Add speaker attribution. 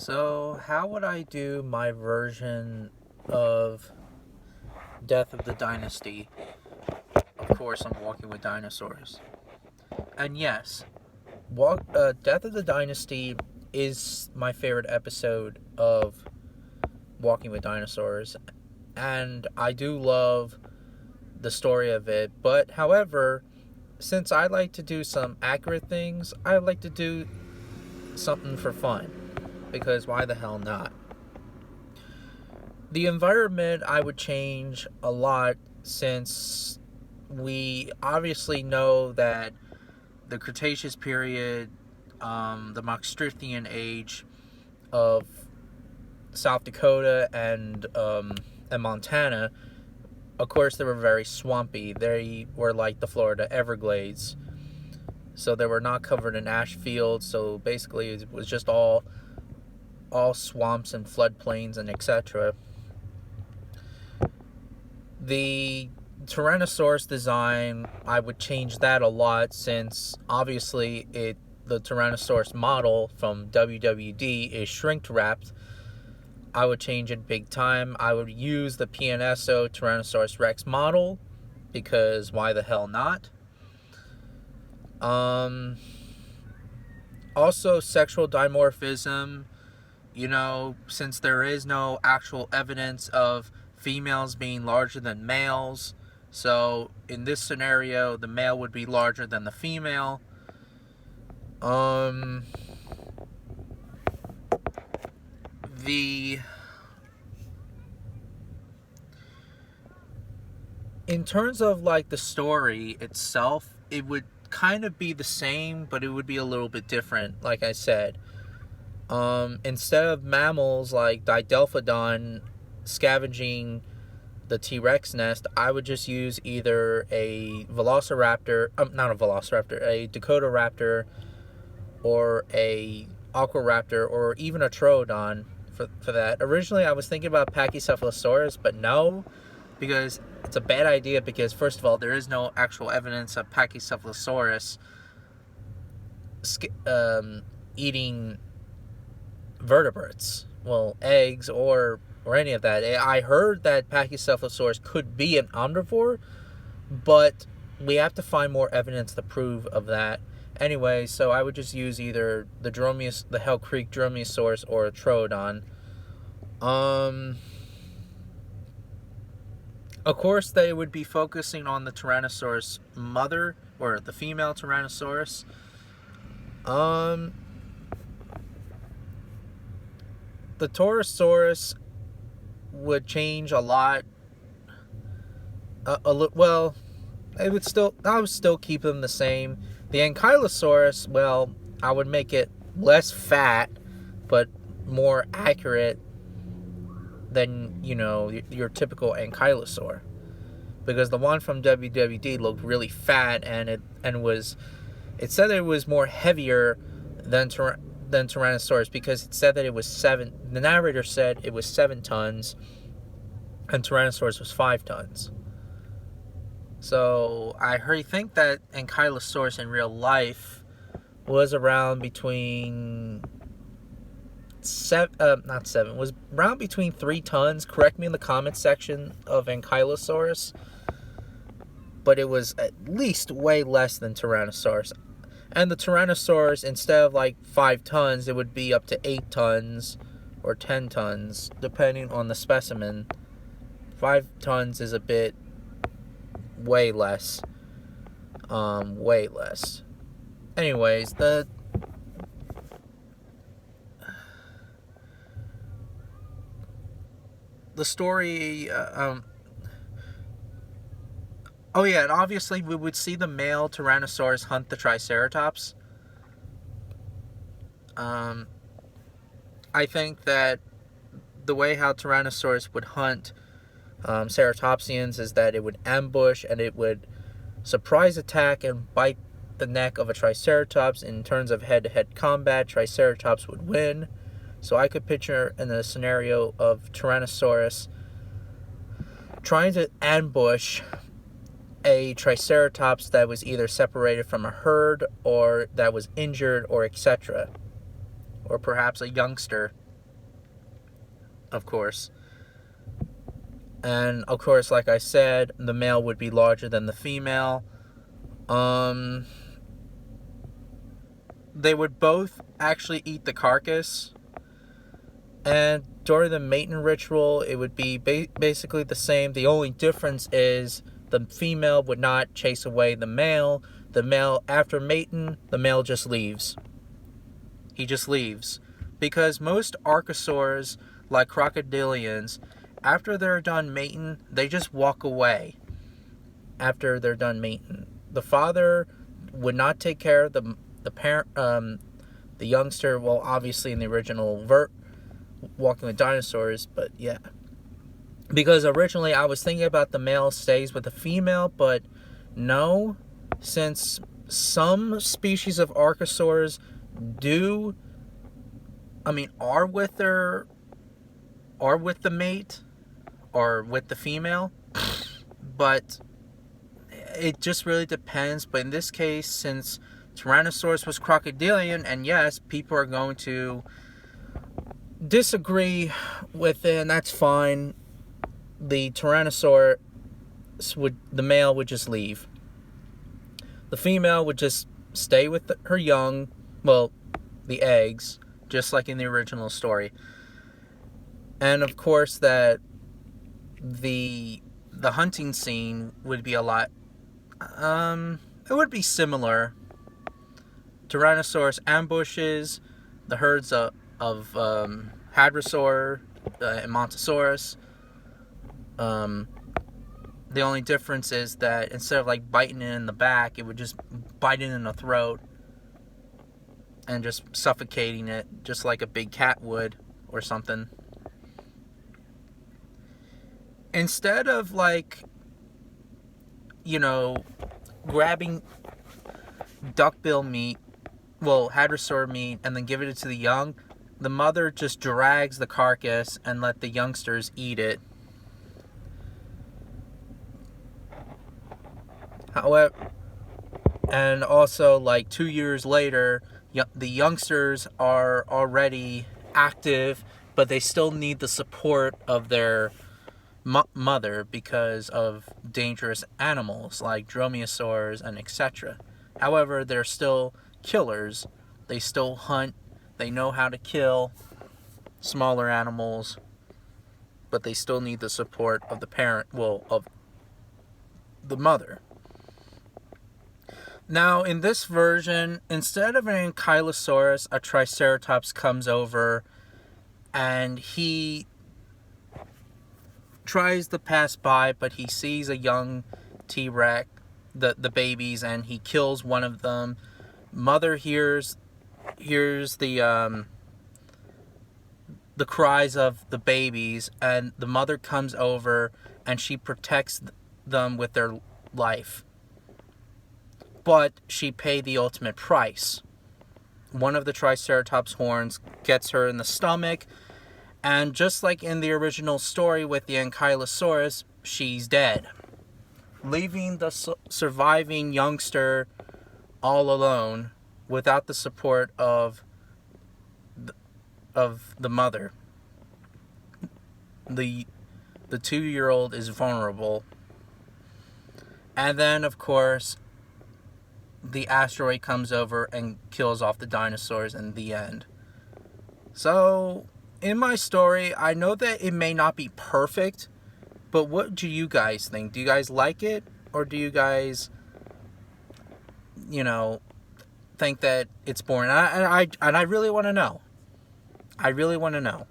Speaker 1: So, how would I do my version of Death of the Dynasty? Of course, I'm walking with dinosaurs. And yes, Death of the Dynasty is my favorite episode of Walking with Dinosaurs. And I do love the story of it. But, however, since I like to do some accurate things, I like to do something for fun. Because why the hell not? The environment I would change a lot, since we obviously know that the Cretaceous period, the Maastrichtian age of South Dakota and Montana, of course, they were very swampy. They were like the Florida Everglades. So they were not covered in ash fields. So basically, it was just all swamps and floodplains and etc. The Tyrannosaurus design, I would change that a lot, since obviously the Tyrannosaurus model from WWD is shrink wrapped. I would change it big time. I would use the PNSO Tyrannosaurus Rex model, because why the hell not? Also, sexual dimorphism. Since there is no actual evidence of females being larger than males, so in this scenario, the male would be larger than the female. In terms of like the story itself, it would kind of be the same, but it would be a little bit different, like I said. Instead of mammals like Didelphodon scavenging the T-Rex nest, I would just use either a velociraptor, not a velociraptor, a Dakota raptor, or a aquaraptor, or even a troodon for that. Originally, I was thinking about Pachycephalosaurus, but no, because it's a bad idea, because first of all, there is no actual evidence of Pachycephalosaurus eating vertebrates, well, eggs or any of that. I heard that Pachycephalosaurus could be an omnivore, but we have to find more evidence to prove of that. Anyway, so I would just use either the Hell Creek Dromaeosaurus or a Troodon. Of course, they would be focusing on the Tyrannosaurus mother, or the female Tyrannosaurus. The Torosaurus would change a lot. Well, I would still keep them the same. The Ankylosaurus, well, I would make it less fat, but more accurate than, your typical ankylosaur. Because the one from WWD looked really fat, and it said that it was more heavier than Tyrannosaurus, because it said that it was the narrator said it was 7 tons, and Tyrannosaurus was 5 tons. So I think that Ankylosaurus in real life was around between was around between 3 tons. Correct me in the comments section of Ankylosaurus, but it was at least way less than Tyrannosaurus. And the Tyrannosaurus, instead of like 5 tons, it would be up to 8 tons or 10 tons, depending on the specimen. 5 tons is a bit way less. Way less. Anyways, the story, oh yeah, and obviously we would see the male Tyrannosaurus hunt the Triceratops. I think that the way how Tyrannosaurus would hunt ceratopsians is that it would ambush, and it would surprise attack and bite the neck of a Triceratops. In terms of head-to-head combat, Triceratops would win. So I could picture in a scenario of Tyrannosaurus trying to ambush a Triceratops that was either separated from a herd, or that was injured, or etc. Or perhaps a youngster of course. And of course, like I said, the male would be larger than the female. They would both actually eat the carcass. And during the mating ritual, it would be basically the same. The only difference is the female would not chase away the male. The male, after mating, the male just leaves. He just leaves. Because most archosaurs, like crocodilians, after they're done mating, they just walk away. After they're done mating, the father would not take care of the parent, the youngster. Well, obviously in the original Walking with Dinosaurs, but yeah. Because originally I was thinking about the male stays with the female, but no, since some species of archosaurs are with the mate or with the female, but it just really depends. But in this case, since Tyrannosaurus was crocodilian, and yes, people are going to disagree with it, and that's fine. The Tyrannosaurus the male would just leave. The female would just stay with her young, well, the eggs, just like in the original story. And of course that the hunting scene would be a lot, it would be similar. Tyrannosaurus ambushes the herds of Hadrosaur and Montosaurus. The only difference is that instead of like biting it in the back, it would just bite it in the throat and just suffocating it, just like a big cat would or something. Instead of like, grabbing duckbill meat, well, hadrosaur meat, and then giving it to the young, the mother just drags the carcass and let the youngsters eat it. However, and also like 2 years later, the youngsters are already active, but they still need the support of their mother because of dangerous animals like dromaeosaurs and etc. However, they're still killers. They still hunt. They know how to kill smaller animals, but they still need the support of the parent, of the mother. Now, in this version, instead of an Ankylosaurus, a Triceratops comes over and he tries to pass by, but he sees a young T-Rex, the babies, and he kills one of them. Mother hears the cries of the babies, and the mother comes over and she protects them with their life. But she paid the ultimate price. One of the Triceratops horns gets her in the stomach, and just like in the original story with the Ankylosaurus, she's dead, leaving the surviving youngster all alone without the support of the mother. The 2-year-old is vulnerable. And then, of course, the asteroid comes over and kills off the dinosaurs in the end. So, in my story, I know that it may not be perfect, but what do you guys think? Do you guys like it? Or do you guys, think that it's boring? And I really want to know. I really want to know.